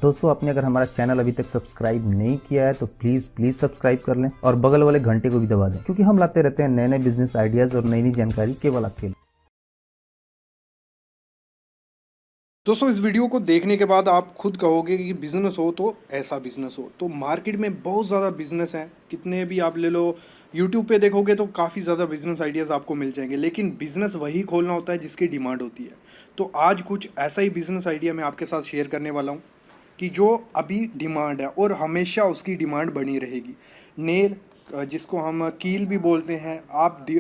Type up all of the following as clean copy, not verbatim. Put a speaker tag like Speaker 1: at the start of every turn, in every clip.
Speaker 1: दोस्तों, आपने अगर हमारा चैनल अभी तक सब्सक्राइब नहीं किया है तो प्लीज सब्सक्राइब कर लें और बगल वाले घंटे को भी दबा दें, क्योंकि हम लाते रहते हैं नए नए बिजनेस आइडियाज और नई नई जानकारी केवल आपके लिए।
Speaker 2: दोस्तों, इस वीडियो को देखने के बाद आप खुद कहोगे कि बिजनेस हो तो ऐसा बिजनेस हो। तो मार्केट में बहुत ज़्यादा बिजनेस हैं, कितने भी आप ले लो। यूट्यूब पे देखोगे तो काफ़ी ज़्यादा बिजनेस आइडियाज़ आपको मिल जाएंगे, लेकिन बिजनेस वही खोलना होता है जिसकी डिमांड होती है। तो आज कुछ ऐसा ही बिजनेस आइडिया मैं आपके साथ शेयर करने वाला हूँ कि जो अभी डिमांड है और हमेशा उसकी डिमांड बनी रहेगी। नेल, जिसको हम कील भी बोलते हैं।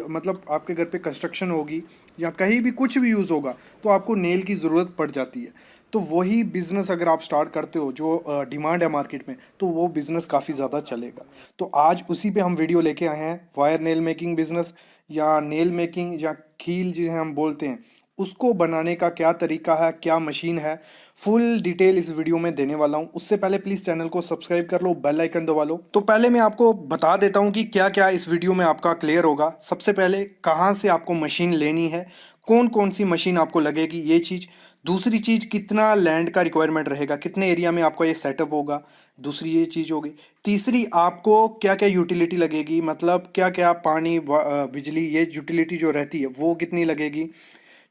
Speaker 2: मतलब आपके घर पे कंस्ट्रक्शन होगी या कहीं भी कुछ भी यूज़ होगा तो आपको नेल की ज़रूरत पड़ जाती है। तो वही बिज़नेस अगर आप स्टार्ट करते हो जो डिमांड है मार्केट में, तो वो बिज़नेस काफ़ी ज़्यादा चलेगा। तो आज उसी पे हम वीडियो लेके आए हैं, वायर नेल मेकिंग बिज़नेस या नेल मेकिंग या कील जिसे हम बोलते हैं, उसको बनाने का क्या तरीका है, क्या मशीन है, फुल डिटेल इस वीडियो में देने वाला हूं। उससे पहले प्लीज़ चैनल को सब्सक्राइब कर लो, बेल आइकन दबा लो। तो पहले मैं आपको बता देता हूं कि क्या क्या इस वीडियो में आपका क्लियर होगा। सबसे पहले कहां से आपको मशीन लेनी है, कौन कौन सी मशीन आपको लगेगी, ये चीज़। दूसरी चीज़, कितना लैंड का रिक्वायरमेंट रहेगा, कितने एरिया में आपका ये सेटअप होगा, दूसरी ये चीज़ होगी। तीसरी, आपको क्या क्या यूटिलिटी लगेगी, मतलब क्या क्या पानी बिजली ये यूटिलिटी जो रहती है वो कितनी लगेगी।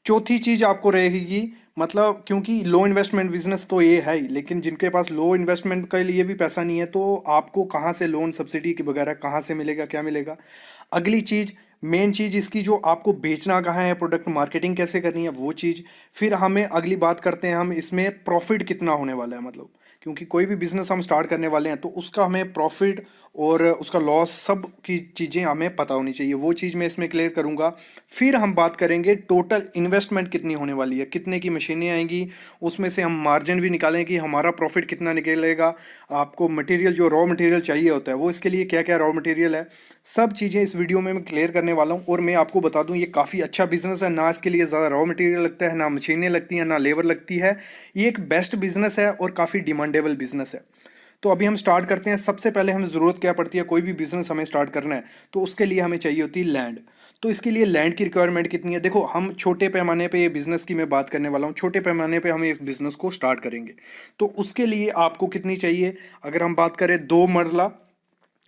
Speaker 2: चौथी चीज आपको रहेगी, मतलब क्योंकि लो इन्वेस्टमेंट बिजनेस तो ये है ही, लेकिन जिनके पास लो इन्वेस्टमेंट के लिए भी पैसा नहीं है तो आपको कहाँ से लोन सब्सिडी के वगैरह कहाँ से मिलेगा, क्या मिलेगा। अगली चीज, मेन चीज इसकी, जो आपको बेचना कहाँ है, प्रोडक्ट मार्केटिंग कैसे करनी है, वो चीज। फिर हमें अगली बात करते हैं हम इसमें प्रॉफिट कितना होने वाला है, मतलब क्योंकि कोई भी बिजनेस हम स्टार्ट करने वाले हैं तो उसका हमें प्रॉफिट और उसका लॉस सब की चीज़ें हमें पता होनी चाहिए, वो चीज़ मैं इसमें क्लियर करूंगा। फिर हम बात करेंगे टोटल इन्वेस्टमेंट कितनी होने वाली है, कितने की मशीनें आएंगी, उसमें से हम मार्जिन भी निकालें कि हमारा प्रॉफिट कितना निकलेगा। आपको मटेरियल, जो रॉ मटेरियल चाहिए होता है, वो इसके लिए क्या क्या रॉ मटेरियल है, सब चीज़ें इस वीडियो में मैं क्लियर करने वाला हूँ। और मैं आपको बता दूँ, ये काफ़ी अच्छा बिजनेस है, ना इसके लिए ज़्यादा रॉ मटेरियल लगता है, ना मशीनें लगती हैं, ना लेबर लगती है। ये एक बेस्ट बिजनेस है और काफ़ी डिमांडेबल बिजनेस है। तो अभी हम स्टार्ट करते हैं। सबसे पहले हमें ज़रूरत क्या पड़ती है, कोई भी बिजनेस हमें स्टार्ट करना है तो उसके लिए हमें चाहिए होती है लैंड। तो इसके लिए लैंड की रिक्वायरमेंट कितनी है, देखो हम छोटे पैमाने पे ये बिज़नेस की मैं बात करने वाला हूँ। छोटे पैमाने पे हम इस बिज़नेस को स्टार्ट करेंगे तो उसके लिए आपको कितनी चाहिए। अगर हम बात करें 2 मरला,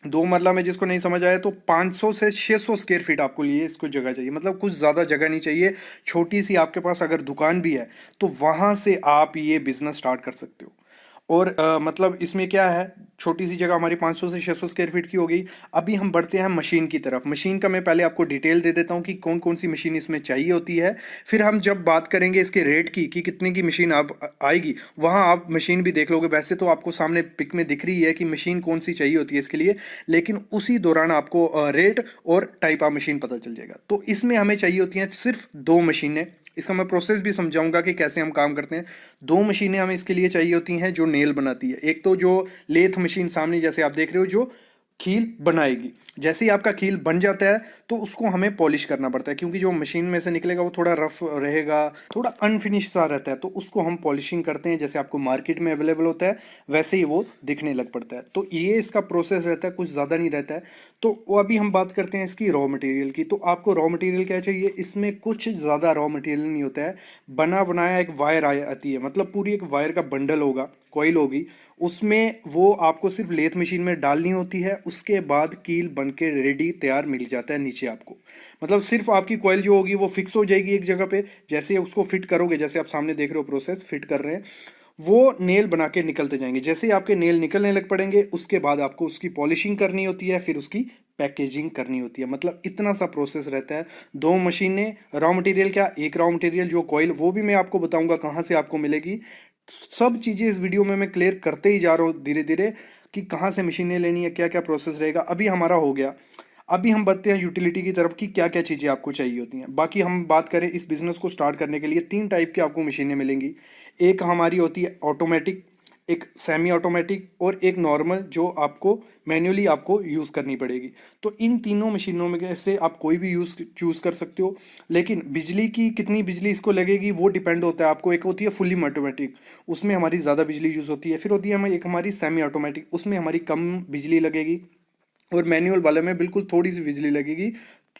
Speaker 2: 2 मरला में जिसको नहीं समझ आया तो 500 से 600 स्क्वायर फीट आपको लिए इसको जगह चाहिए, मतलब कुछ ज़्यादा जगह नहीं चाहिए। छोटी सी आपके पास अगर दुकान भी है तो वहाँ से आप ये बिज़नेस स्टार्ट कर सकते हो। और मतलब इसमें क्या है, छोटी सी जगह हमारी 500 से 600 स्क्वायर फीट की हो गई। अभी हम बढ़ते हैं मशीन की तरफ। मशीन का मैं पहले आपको डिटेल दे देता हूँ कि कौन कौन सी मशीन इसमें चाहिए होती है। फिर हम जब बात करेंगे इसके रेट की कि कितने की मशीन आप आएगी, वहाँ आप मशीन भी देख लोगे। वैसे तो आपको सामने पिक में दिख रही है कि मशीन कौन सी चाहिए होती है इसके लिए, लेकिन उसी दौरान आपको रेट और टाइप ऑफ मशीन पता चल जाएगा। तो इसमें हमें चाहिए होती हैं सिर्फ 2 मशीनें। इसका मैं प्रोसेस भी समझाऊंगा कि कैसे हम काम करते हैं। 2 मशीनें हमें इसके लिए चाहिए होती हैं जो नेल बनाती है। एक तो जो लेथ मशीन सामने जैसे आप देख रहे हो, जो खील बनाएगी। जैसे ही आपका खील बन जाता है तो उसको हमें पॉलिश करना पड़ता है, क्योंकि जो मशीन में से निकलेगा वो थोड़ा रफ रहेगा, थोड़ा अनफिनिश सा रहता है, तो उसको हम पॉलिशिंग करते हैं। जैसे आपको मार्केट में अवेलेबल होता है वैसे ही वो दिखने लग पड़ता है। तो ये इसका प्रोसेस रहता है, कुछ ज़्यादा नहीं रहता है। तो वो अभी हम बात करते हैं इसकी रॉ मटेरियल की। तो आपको रॉ मटेरियल क्या चाहिए, इसमें कुछ ज़्यादा रॉ मटेरियल नहीं होता है। बना बनाया एक वायर आती है, मतलब पूरी एक वायर का बंडल होगा, कॉइल होगी, उसमें वो आपको सिर्फ लेथ मशीन में डालनी होती है। उसके बाद कील बन के रेडी तैयार मिल जाता है नीचे आपको। मतलब सिर्फ आपकी कॉइल जो होगी वो फिक्स हो जाएगी एक जगह पे। जैसे उसको फिट करोगे, जैसे आप सामने देख रहे हो प्रोसेस फिट कर रहे हैं, वो नेल बना के निकलते जाएंगे। जैसे ही आपके नेल निकलने लग पड़ेंगे उसके बाद आपको उसकी पॉलिशिंग करनी होती है, फिर उसकी पैकेजिंग करनी होती है। मतलब इतना सा प्रोसेस रहता है। 2 मशीनें, रॉ मटेरियल क्या, एक रॉ मटेरियल जो कॉइल, वो भी मैं आपको बताऊंगा कहाँ से आपको मिलेगी। सब चीज़ें इस वीडियो में मैं क्लियर करते ही जा रहा हूँ धीरे धीरे कि कहाँ से मशीनें लेनी है, क्या क्या प्रोसेस रहेगा। अभी हमारा हो गया। अभी हम बढ़ते हैं यूटिलिटी की तरफ कि क्या क्या चीज़ें आपको चाहिए होती हैं। बाकी हम बात करें, इस बिज़नेस को स्टार्ट करने के लिए 3 टाइप की आपको मशीनें मिलेंगी। एक हमारी होती है ऑटोमेटिक, एक सेमी ऑटोमेटिक और एक नॉर्मल जो आपको मैन्युअली आपको यूज़ करनी पड़ेगी। तो इन तीनों मशीनों में से आप कोई भी चूज़ कर सकते हो। लेकिन बिजली की कितनी बिजली इसको लगेगी वो डिपेंड होता है आपको। एक होती है फुली ऑटोमेटिक, उसमें हमारी ज़्यादा बिजली यूज़ होती है। फिर होती है एक हमारी सेमी ऑटोमेटिक, उसमें हमारी कम बिजली लगेगी। और मैनुअल वाले में बिल्कुल थोड़ी सी बिजली लगेगी,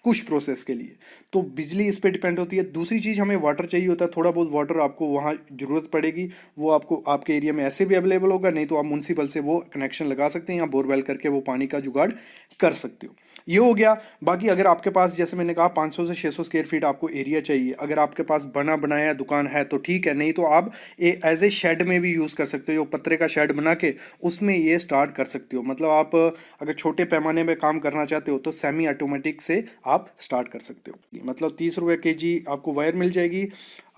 Speaker 2: कुछ प्रोसेस के लिए। तो बिजली इस पे डिपेंड होती है। दूसरी चीज़, हमें वाटर चाहिए होता है, थोड़ा बहुत वाटर आपको वहाँ ज़रूरत पड़ेगी, वो आपको आपके एरिया में ऐसे भी अवेलेबल होगा, नहीं तो आप म्यूनसिपल से वो कनेक्शन लगा सकते हैं या बोरवेल करके वो पानी का जुगाड़ कर सकते हो। ये हो गया। बाकी अगर आपके पास, जैसे मैंने कहा, 500 से 600 स्क्वायर फीट आपको एरिया चाहिए, अगर आपके पास बना बनाया दुकान है तो ठीक है, नहीं तो आप एज ए शेड में भी यूज़ कर सकते हो, पतरे का शेड बना के उसमें ये स्टार्ट कर सकते हो। मतलब आप अगर छोटे पैमाने में काम करना चाहते हो तो सेमी ऑटोमेटिक से आप स्टार्ट कर सकते हो। मतलब 30 रुपये kg आपको वायर मिल जाएगी,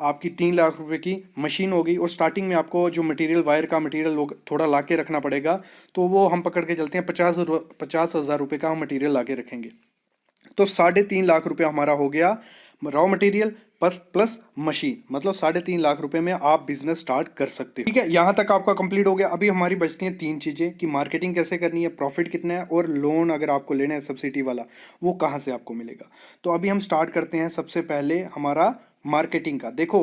Speaker 2: आपकी 3 लाख रुपए की मशीन होगी, और स्टार्टिंग में आपको जो मटेरियल, वायर का मटेरियल लोग थोड़ा ला के रखना पड़ेगा, तो वो हम पकड़ के चलते हैं 50,000 रुपये का हम मटेरियल ला के रखेंगे, तो 3.5 लाख रुपया हमारा हो गया रॉ मटेरियल प्लस मशीन। मतलब 3.5 लाख रुपए में आप बिजनेस स्टार्ट कर सकते हो। ठीक है, यहाँ तक आपका कंप्लीट हो गया। अभी हमारी बचती हैं 3 चीज़ें कि मार्केटिंग कैसे करनी है, प्रॉफिट कितना है, और लोन अगर आपको लेना है सब्सिडी वाला वो कहाँ से आपको मिलेगा। तो अभी हम स्टार्ट करते हैं सबसे पहले हमारा मार्केटिंग का। देखो,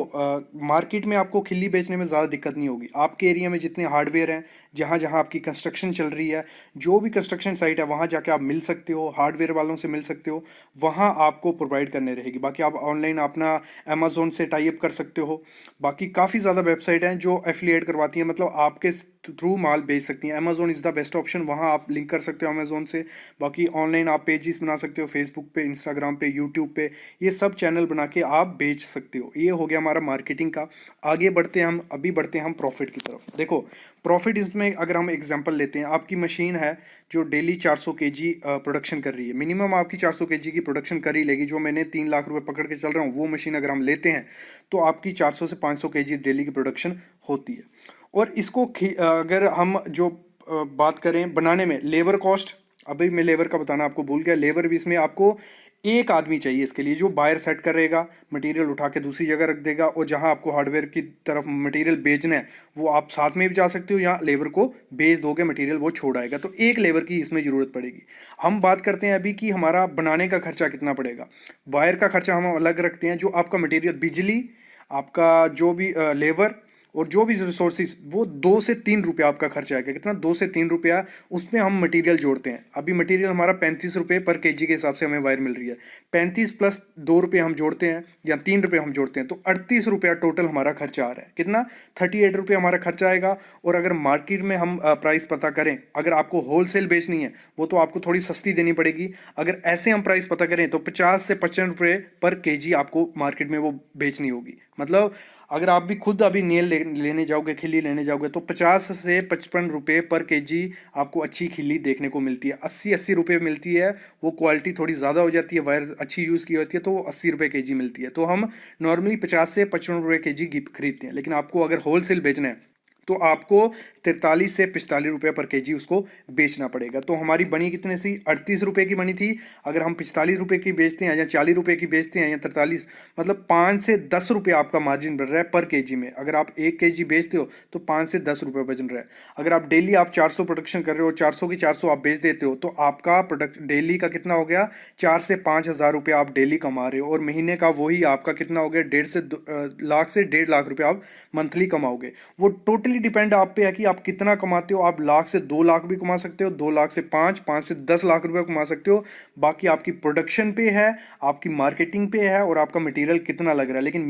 Speaker 2: मार्केट में आपको खिल्ली बेचने में ज़्यादा दिक्कत नहीं होगी। आपके एरिया में जितने हार्डवेयर हैं, जहाँ जहाँ आपकी कंस्ट्रक्शन चल रही है, जो भी कंस्ट्रक्शन साइट है वहाँ जाके आप मिल सकते हो, हार्डवेयर वालों से मिल सकते हो, वहाँ आपको प्रोवाइड करने रहेगी। बाकी आप ऑनलाइन अपना अमेजोन से टाई अप कर सकते हो। बाकी काफ़ी ज़्यादा वेबसाइट हैं जो एफिलिएट करवाती हैं, मतलब आपके थ्रू माल बेच सकती हैं। Amazon is the best option, वहाँ आप लिंक कर सकते हो अमेजोन से। बाकी ऑनलाइन आप पेजेस बना सकते हो, फेसबुक पे, इंस्टाग्राम पे, यूट्यूब पे, ये सब चैनल बना के आप बेच सकते हो। ये हो गया हमारा मार्केटिंग का। आगे बढ़ते हैं हम, अभी बढ़ते हैं हम प्रॉफिट की तरफ। देखो, प्रॉफिट इसमें अगर हम एग्जांपल लेते हैं, आपकी मशीन है जो डेली 400 kg प्रोडक्शन कर रही है, मिनिमम आपकी 400 kg की प्रोडक्शन कर ही लेगी। जो मैंने 3 लाख रुपए पकड़ के चल रहा हूँ, वो मशीन अगर हम लेते हैं तो आपकी 400 से 500 kg डेली की प्रोडक्शन होती है। और इसको अगर हम जो बात करें बनाने में, लेबर कॉस्ट, अभी मैं लेबर का बताना आपको भूल गया। लेबर भी इसमें आपको एक आदमी चाहिए इसके लिए, जो बायर सेट करेगा, मटेरियल उठा के दूसरी जगह रख देगा, और जहां आपको हार्डवेयर की तरफ मटेरियल भेजना है वो आप साथ में भी जा सकते हो, या लेबर को भेज दोगे, मटेरियल वो छोड़ आएगा। तो एक लेबर की इसमें ज़रूरत पड़ेगी। हम बात करते हैं अभी कि हमारा बनाने का खर्चा कितना पड़ेगा। वायर का खर्चा हम अलग रखते हैं, जो आपका मटेरियल, बिजली, आपका जो भी लेबर और जो भी रिसोर्सेज, वो 2 से 3 रुपया आपका खर्चा आएगा। कितना? 2 से 3 रुपया। उसमें हम मटेरियल जोड़ते हैं। अभी मटेरियल हमारा 35 रुपये पर kg के हिसाब से हमें वायर मिल रही है। 35 प्लस 2 रुपये हम जोड़ते हैं या 3 रुपये हम जोड़ते हैं, तो 38 रुपया टोटल हमारा खर्चा आ रहा है। कितना? 38 रुपये हमारा खर्चा आएगा। और अगर मार्केट में हम प्राइस पता करें, अगर आपको होलसेल बेचनी है वो तो आपको थोड़ी सस्ती देनी पड़ेगी। अगर ऐसे हम प्राइस पता करें तो 50 से 55 रुपये पर kg आपको मार्केट में वो बेचनी होगी। मतलब अगर आप भी खुद अभी नेल लेने जाओगे, खिल्ली लेने जाओगे, तो 50 से 55 रुपये पर kg आपको अच्छी खिल्ली देखने को मिलती है। 80 रुपये मिलती है, वो क्वालिटी थोड़ी ज़्यादा हो जाती है, वायर अच्छी यूज़ की होती है, तो वो 80 रुपये kg मिलती है। तो हम नॉर्मली 50 से 55 रुपये kg खरीदते हैं। लेकिन आपको अगर होलसेल बेचना है तो आपको 43 से 45 रुपये पर kg उसको बेचना पड़ेगा। तो हमारी बनी कितने सी? 38 रुपये की बनी थी। अगर हम 45 रुपये की बेचते हैं या 40 रुपये की बेचते हैं या 43, मतलब 5 से 10 रुपये आपका मार्जिन बढ़ रहा है पर kg में। अगर आप 1 kg बेचते हो तो 5 से 10 रुपये बन रहा है। अगर आप डेली आप 400 प्रोडक्शन कर रहे हो, 400 की 400 आप बेच देते हो, तो आपका प्रोडक्ट डेली का कितना हो गया? 4 से 5 हज़ार रुपये आप डेली कमा रहे हो। और महीने का वही आपका कितना हो गया? 1.5 से 1.5 लाख रुपये आप मंथली कमाओगे। वो टोटली डिपेंड आप पे है कि आप कितना कमाते हो। आप लाख से 2 लाख भी कमा सकते हो, 2 लाख से 5, 5 से 10 लाख रुपए कमा सकते हो। बाकी आपकी प्रोडक्शन पे है, आपकी मार्केटिंग पे है, और आपका मटेरियल कितना लग रहा है। लेकिन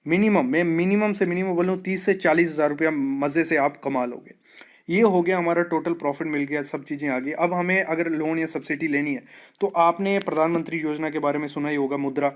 Speaker 2: मिनिमम से मिनिमम बोलूँ 30 से 40 हज़ार रुपया मज़े से आप कमा लोगे। ये हो गया हमारा टोटल प्रॉफिट मिल गया, सब चीज़ें आ गई। अब हमें अगर लोन या सब्सिडी लेनी है तो आपने प्रधानमंत्री योजना के बारे में सुना ही होगा, मुद्रा।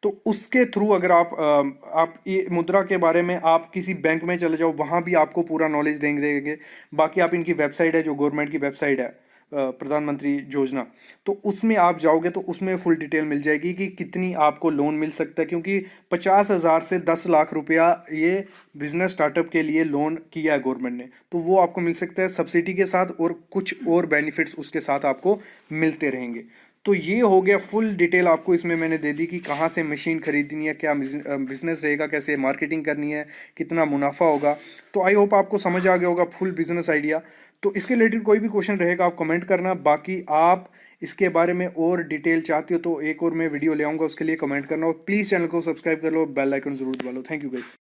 Speaker 2: तो उसके थ्रू अगर आप ये मुद्रा के बारे में आप किसी बैंक में चले जाओ, वहाँ भी आपको पूरा नॉलेज देंगे। बाकी आप इनकी वेबसाइट है, जो गवर्नमेंट की वेबसाइट है, प्रधानमंत्री योजना, तो उसमें आप जाओगे तो उसमें फुल डिटेल मिल जाएगी कि कितनी आपको लोन मिल सकता है। क्योंकि 50,000 से 10 लाख रुपया ये बिजनेस स्टार्टअप के लिए लोन किया है गवर्नमेंट ने, तो वो आपको मिल सकता है सब्सिडी के साथ, और कुछ और बेनिफिट्स उसके साथ आपको मिलते रहेंगे। तो ये हो गया फुल डिटेल आपको इसमें मैंने दे दी कि कहाँ से मशीन खरीदनी है, क्या बिजनेस रहेगा, कैसे मार्केटिंग करनी है, कितना मुनाफा होगा। तो आई होप आपको समझ आ गया होगा फुल बिजनेस आइडिया। तो इसके रिलेटेड कोई भी क्वेश्चन रहेगा आप कमेंट करना। बाकी आप इसके बारे में और डिटेल चाहते हो तो एक और मैं वीडियो ले आऊँगा, उसके लिए कमेंट करना। और प्लीज़ चैनल को सब्सक्राइब कर लो, बेल आइकन जरूर दबा लो। Thank you guys.